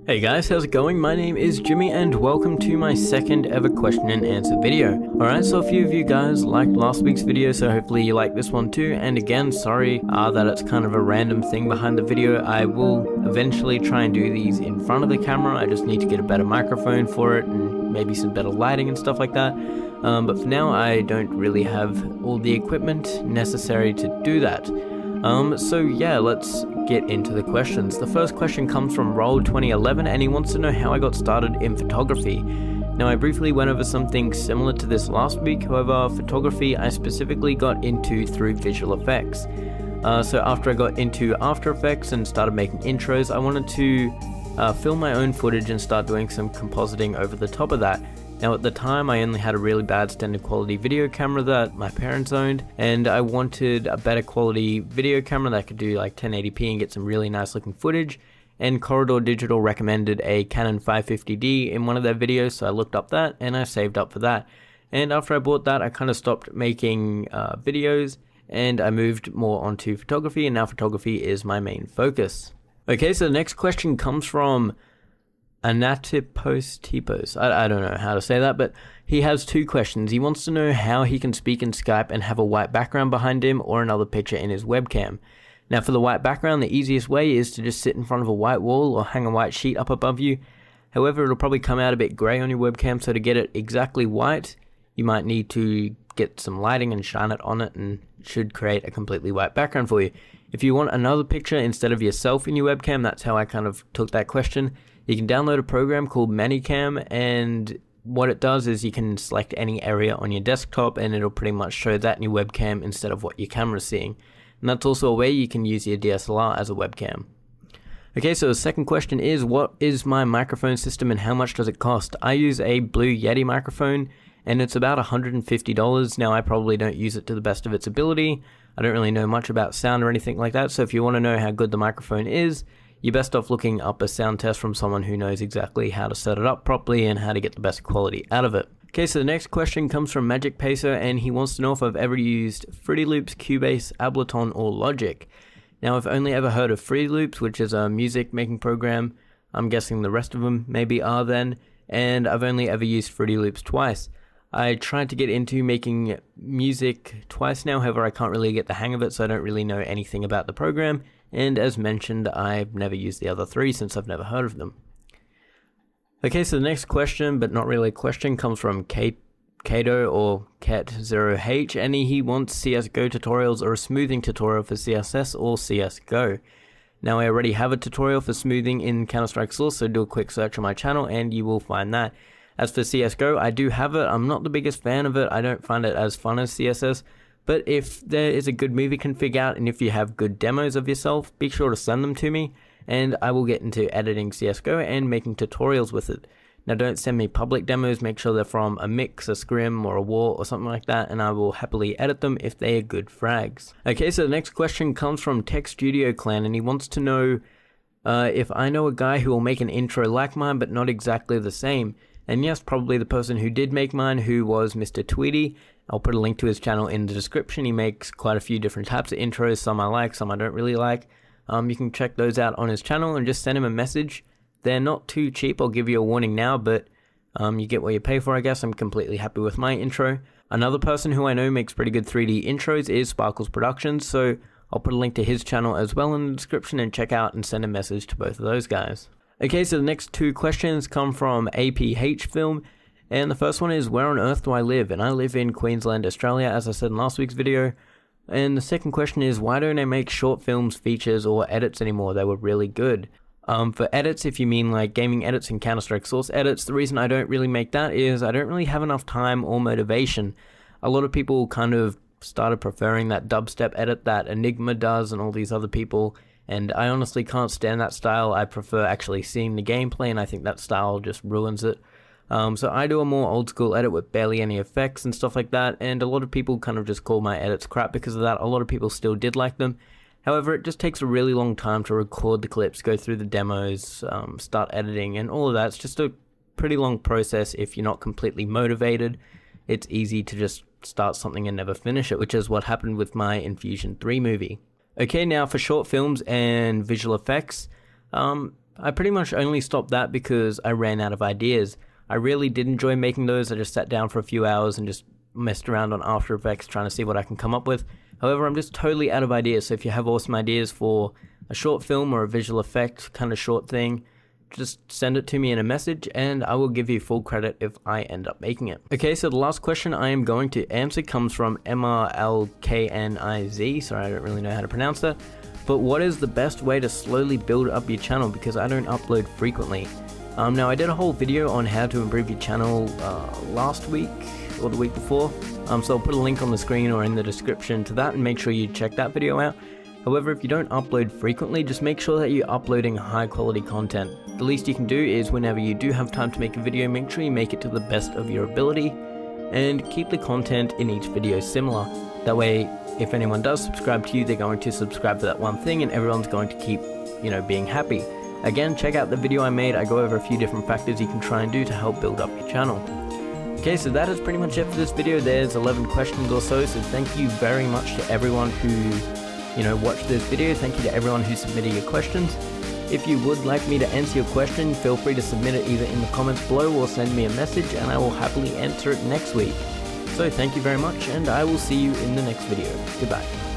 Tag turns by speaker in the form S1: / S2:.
S1: Hey guys, how's it going? My name is Jimmy and welcome to my second ever question and answer video. Alright, so a few of you guys liked last week's video, so hopefully you like this one too. And again, sorry that it's kind of a random thing behind the video. I will eventually try and do these in front of the camera. I just need to get a better microphone for it and maybe some better lighting and stuff like that. But for now, I don't really have all the equipment necessary to do that. So yeah, let's get into the questions. The first question comes from Roll2011 and he wants to know how I got started in photography. Now, I briefly went over something similar to this last week. However, photography I specifically got into through visual effects. So after I got into After Effects and started making intros, I wanted to film my own footage and start doing some compositing over the top of that. Now at the time I only had a really bad standard quality video camera that my parents owned, and I wanted a better quality video camera that could do like 1080p and get some really nice looking footage, and Corridor Digital recommended a Canon 550D in one of their videos, so I looked up that and I saved up for that. And after I bought that, I kind of stopped making videos and I moved more onto photography, and now photography is my main focus. Okay, so the next question comes from Anatipos. I don't know how to say that, but he has two questions. He wants to know how he can speak in Skype and have a white background behind him or another picture in his webcam. Now for the white background, the easiest way is to just sit in front of a white wall or hang a white sheet up above you. However, it'll probably come out a bit grey on your webcam, so to get it exactly white, you might need to get some lighting and shine it on it, and it should create a completely white background for you. If you want another picture instead of yourself in your webcam, that's how I kind of took that question. You can download a program called ManyCam, and what it does is you can select any area on your desktop and it'll pretty much show that in your webcam instead of what your camera's seeing. And that's also a way you can use your DSLR as a webcam. Okay, so the second question is, what is my microphone system and how much does it cost? I use a Blue Yeti microphone and it's about $150. Now I probably don't use it to the best of its ability. I don't really know much about sound or anything like that, so if you want to know how good the microphone is, you're best off looking up a sound test from someone who knows exactly how to set it up properly and how to get the best quality out of it. Okay, so the next question comes from Magic Pacer and he wants to know if I've ever used Fruity Loops, Cubase, Ableton or Logic. Now I've only ever heard of Fruity Loops, which is a music making program. I'm guessing the rest of them maybe are then, and I've only ever used Fruity Loops twice. I tried to get into making music twice now, however I can't really get the hang of it, so I don't really know anything about the program. And as mentioned, I've never used the other three since I've never heard of them. Okay, so the next question, but not really a question, comes from Kato or Cat0H, and he wants CSGO tutorials or a smoothing tutorial for CSS or CSGO. Now I already have a tutorial for smoothing in Counter-Strike Source, so do a quick search on my channel and you will find that. As for CSGO, I do have it. I'm not the biggest fan of it. I don't find it as fun as CSS. But if there is a good movie config out and if you have good demos of yourself, be sure to send them to me and I will get into editing CSGO and making tutorials with it. Now don't send me public demos, make sure they're from a mix, a scrim or a war or something like that, and I will happily edit them if they are good frags. Okay, so the next question comes from Tech Studio Clan and he wants to know if I know a guy who will make an intro like mine but not exactly the same. And yes, probably the person who did make mine, who was Mr. Tweedy. I'll put a link to his channel in the description. He makes quite a few different types of intros, some I like, some I don't really like. You can check those out on his channel and just send him a message. They're not too cheap, I'll give you a warning now, but you get what you pay for, I guess. I'm completely happy with my intro. Another person who I know makes pretty good 3D intros is Sparkles Productions, so I'll put a link to his channel as well in the description and check out and send a message to both of those guys. Okay, so the next two questions come from APH Film, and the first one is, where on earth do I live? And I live in Queensland, Australia, as I said in last week's video. And the second question is, why don't I make short films, features, or edits anymore? They were really good. For edits, if you mean like gaming edits and Counter-Strike Source edits, the reason I don't really make that is I don't really have enough time or motivation. A lot of people kind of started preferring that dubstep edit that Enigma does and all these other people, and I honestly can't stand that style. I prefer actually seeing the gameplay, and I think that style just ruins it. So I do a more old school edit with barely any effects and stuff like that, and a lot of people kind of just call my edits crap because of that. A lot of people still did like them. However, it just takes a really long time to record the clips, go through the demos, start editing and all of that. It's just a pretty long process if you're not completely motivated. It's easy to just start something and never finish it, which is what happened with my Infusion 3 movie. Okay, now for short films and visual effects, I pretty much only stopped that because I ran out of ideas. I really did enjoy making those. I just sat down for a few hours and just messed around on After Effects trying to see what I can come up with. However, I'm just totally out of ideas, so if you have awesome ideas for a short film or a visual effect kind of short thing, just send it to me in a message and I will give you full credit if I end up making it. Okay, so the last question I am going to answer comes from MRLKNIZ. Sorry, I don't really know how to pronounce that. But what is the best way to slowly build up your channel, because I don't upload frequently? Now I did a whole video on how to improve your channel last week or the week before, so I'll put a link on the screen or in the description to that and make sure you check that video out. However, if you don't upload frequently, just make sure that you're uploading high quality content. The least you can do is whenever you do have time to make a video, make sure you make it to the best of your ability and keep the content in each video similar. That way, if anyone does subscribe to you, they're going to subscribe to that one thing and everyone's going to keep, being happy. Again, check out the video I made. I go over a few different factors you can try and do to help build up your channel. Okay, so that is pretty much it for this video. There's 11 questions or so thank you very much to everyone who watched this video. Thank you to everyone who submitted your questions. If you would like me to answer your question, feel free to submit it either in the comments below or send me a message and I will happily answer it next week. So thank you very much and I will see you in the next video. Goodbye.